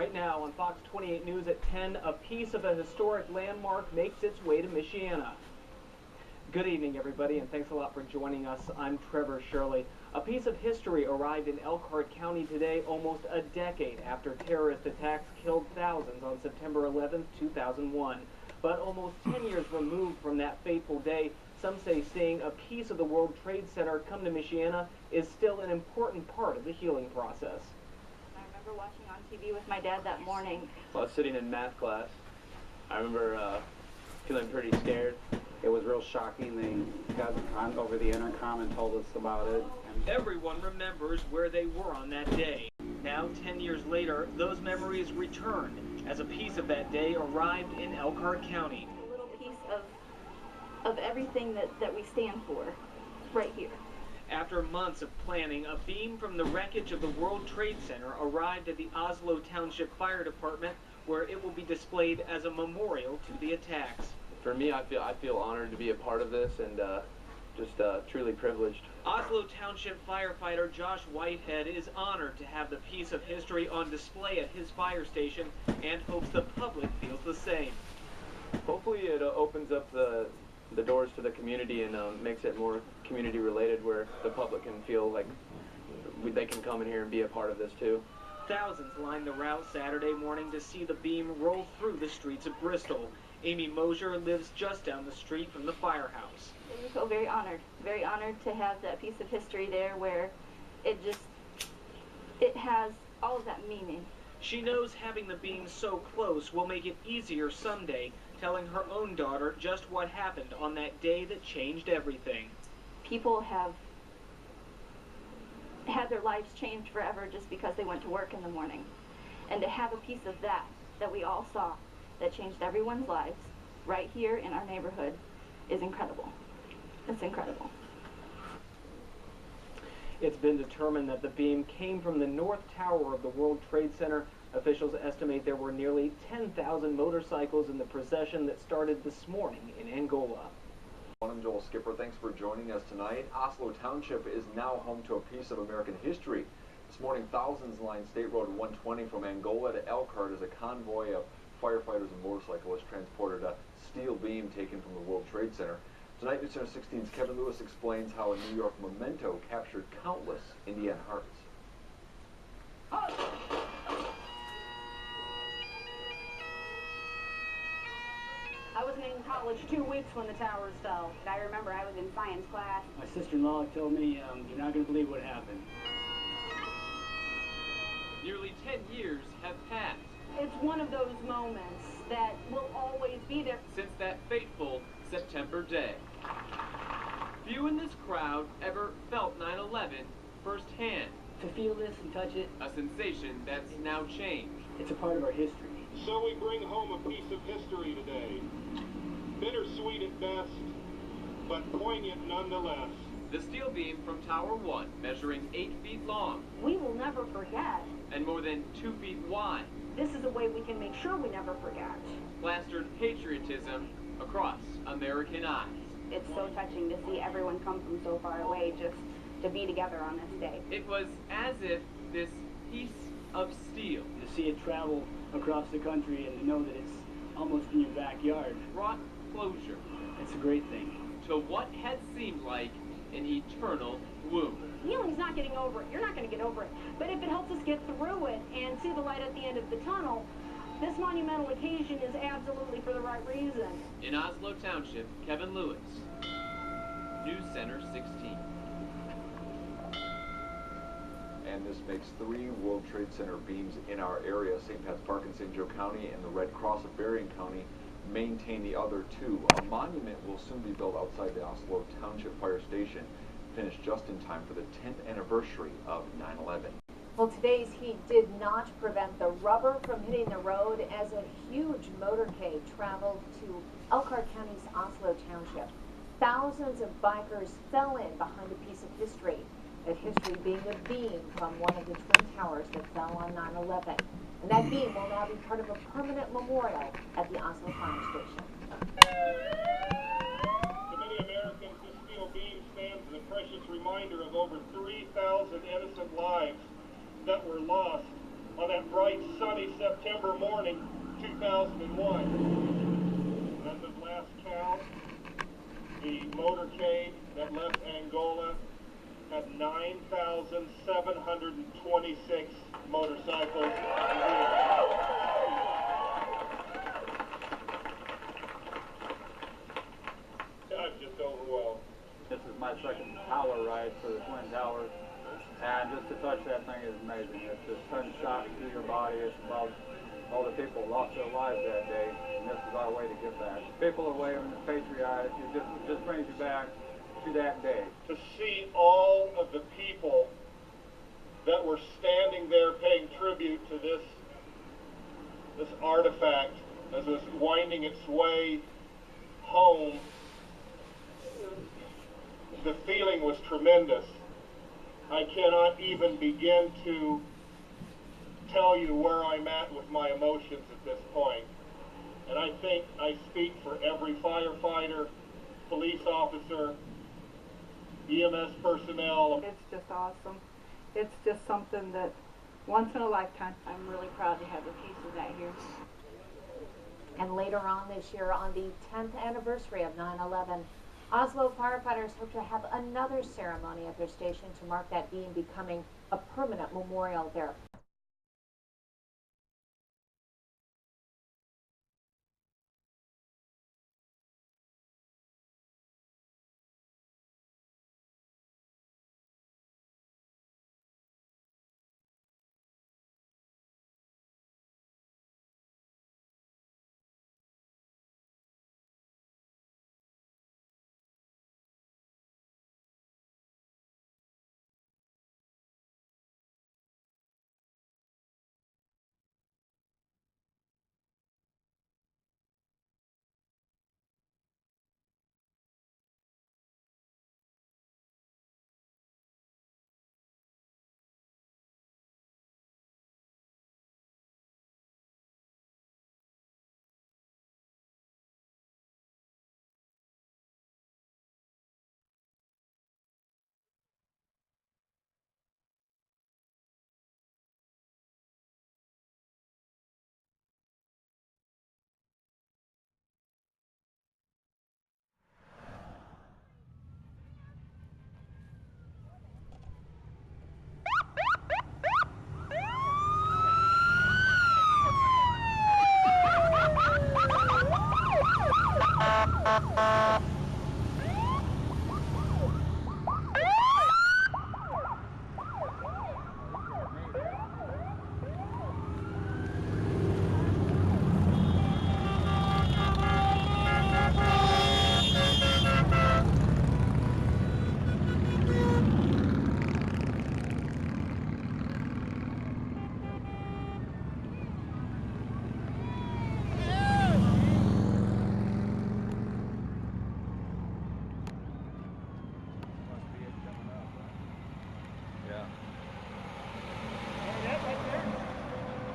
Right now on Fox 28 News at 10, a piece of a historic landmark makes its way to Michiana. Good evening, everybody, and thanks a lot for joining us. I'm Trevor Shirley. A piece of history arrived in Elkhart County today, almost a decade after terrorist attacks killed thousands on September 11, 2001. But almost 10 years removed from that fateful day, some say seeing a piece of the World Trade Center come to Michiana is still an important part of the healing process. I remember watching on TV with my dad that morning. Well, I was sitting in math class. I remember feeling pretty scared. It was real shocking. They got over the intercom and told us about it. And everyone remembers where they were on that day. Now, 10 years later, those memories returned as a piece of that day arrived in Elkhart County. A little piece of everything that we stand for right here. After months of planning, a beam from the wreckage of the World Trade Center arrived at the Oslo Township Fire Department, where it will be displayed as a memorial to the attacks. For me, I feel honored to be a part of this and just truly privileged. Oslo Township firefighter Josh Whitehead is honored to have the piece of history on display at his fire station and hopes the public feels the same. Hopefully it opens up the doors to the community and makes it more community related, where the public can feel like they can come in here and be a part of this too. Thousands lined the route Saturday morning to see the beam roll through the streets of Bristol. Amy Mosier lives just down the street from the firehouse. I feel very honored to have that piece of history there where it has all of that meaning. She knows having the beam so close will make it easier someday, telling her own daughter just what happened on that day that changed everything. People have had their lives changed forever just because they went to work in the morning. And to have a piece of that we all saw, that changed everyone's lives right here in our neighborhood is incredible. It's incredible. It's been determined that the beam came from the North Tower of the World Trade Center. Officials estimate there were nearly 10,000 motorcycles in the procession that started this morning in Angola. I'm Joel Skipper. Thanks for joining us tonight. Oslo Township is now home to a piece of American history. This morning, thousands lined State Road 120 from Angola to Elkhart as a convoy of firefighters and motorcyclists transported a steel beam taken from the World Trade Center. Tonight, News Center 16's Kevin Lewis explains how a New York memento captured countless Indiana hearts. I wasn't in college 2 weeks when the towers fell. I remember I was in science class. My sister-in-law told me, you're not going to believe what happened. Nearly 10 years have passed. It's one of those moments that will always be there. Since that fateful September day. Few in this crowd ever felt 9/11 firsthand. To feel this and touch it, A sensation that's now changed. it's a part of our history. So we bring home a piece of history today. Bittersweet at best, but poignant nonetheless. The steel beam from Tower 1, measuring 8 feet long We will never forget. and more than 2 feet wide, This is a way we can make sure we never forget. plastered patriotism across American eyes. It's so touching to see everyone come from so far away just to be together on this day. It was as if this piece of steel To see it travel across the country and to know that it's almost in your backyard, brought closure it's a great thing. to what had seemed like an eternal wound. Healing's not getting over it. You're not going to get over it. But if it helps us get through it and see the light at the end of the tunnel, this monumental occasion is absolutely for the right reason. In Oslo Township, Kevin Lewis, News Center 16. And this makes 3 World Trade Center beams in our area. St. Pat's Park in St. Joe County and the Red Cross of Berrien County maintain the other 2. A monument will soon be built outside the Oslo Township Fire Station, finished just in time for the 10th anniversary of 9/11. Well, today's heat did not prevent the rubber from hitting the road as a huge motorcade traveled to Elkhart County's Oslo Township. Thousands of bikers fell in behind a piece of history, that history being a beam from one of the twin towers that fell on 9/11. And that beam will now be part of a permanent memorial at the Oslo Fire Station. To many Americans, this steel beam stands as a precious reminder of over 3,000 innocent lives that were lost on that bright bright, sunny September morning, 2001. As of last count, the motorcade that left Angola had 9,726 motorcycles and vehicles. I'm just overwhelmed. This is my second tower ride for the Twin Towers, and just to touch that thing is amazing. It just sends shock through your body. It's about all the people who lost their lives that day, and this is our way to give back. People are waving the patriotic. It just brings you back to that day. To see all of the people that were standing there paying tribute to this artifact as it was winding its way home, the feeling was tremendous. I cannot even begin to tell you where I'm at with my emotions at this point. And I think I speak for every firefighter, police officer, EMS personnel. It's just awesome. It's just something that once in a lifetime. I'm really proud to have a piece of that here. And later on this year, on the 10th anniversary of 9/11, Oslo firefighters hope to have another ceremony at their station to mark that beam becoming a permanent memorial there.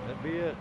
That'd be it.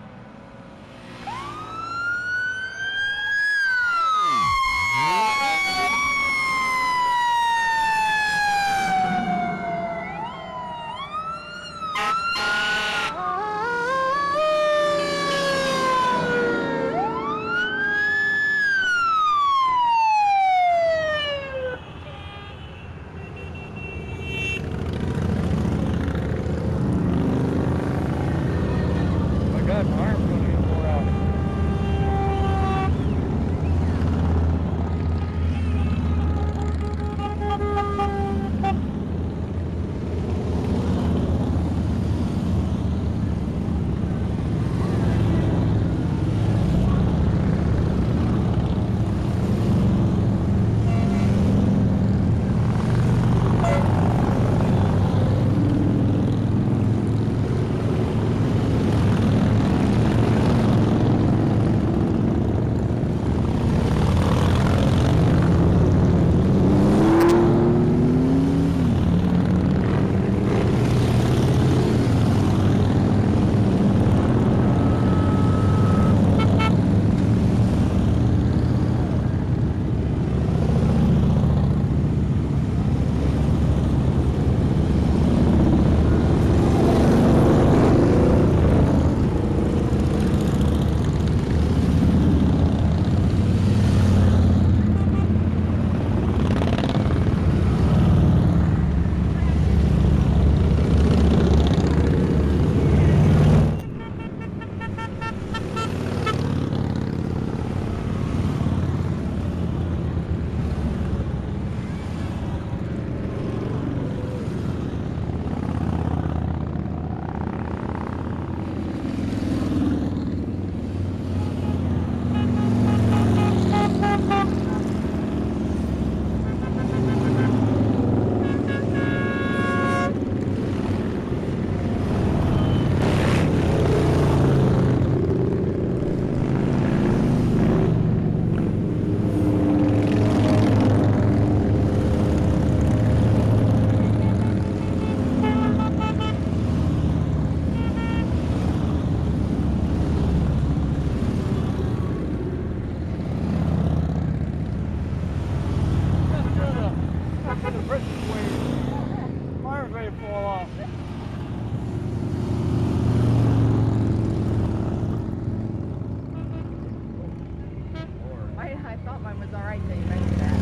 all right, Dave. I knew that.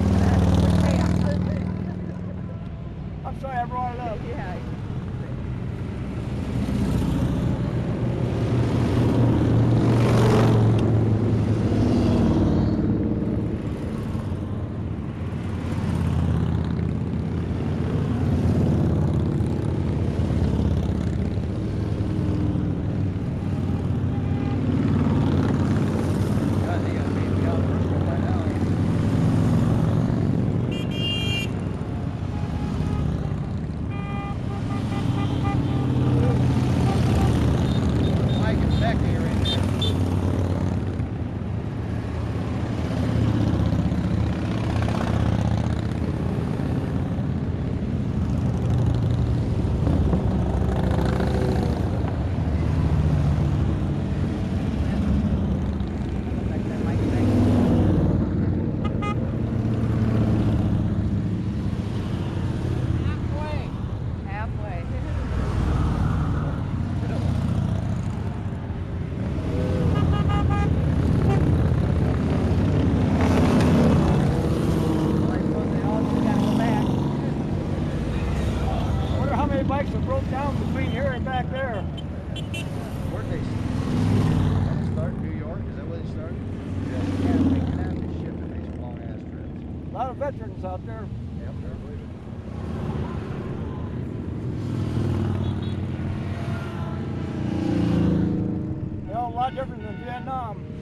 I'm sorry I brought it up. Yeah. Bikes are broke down between here and back there. Where'd they start? New York? Is that where they started? Yeah, they can have to ship in these long ass trips. A lot of veterans out there. Yep, they're leaving. You know, a lot different than Vietnam.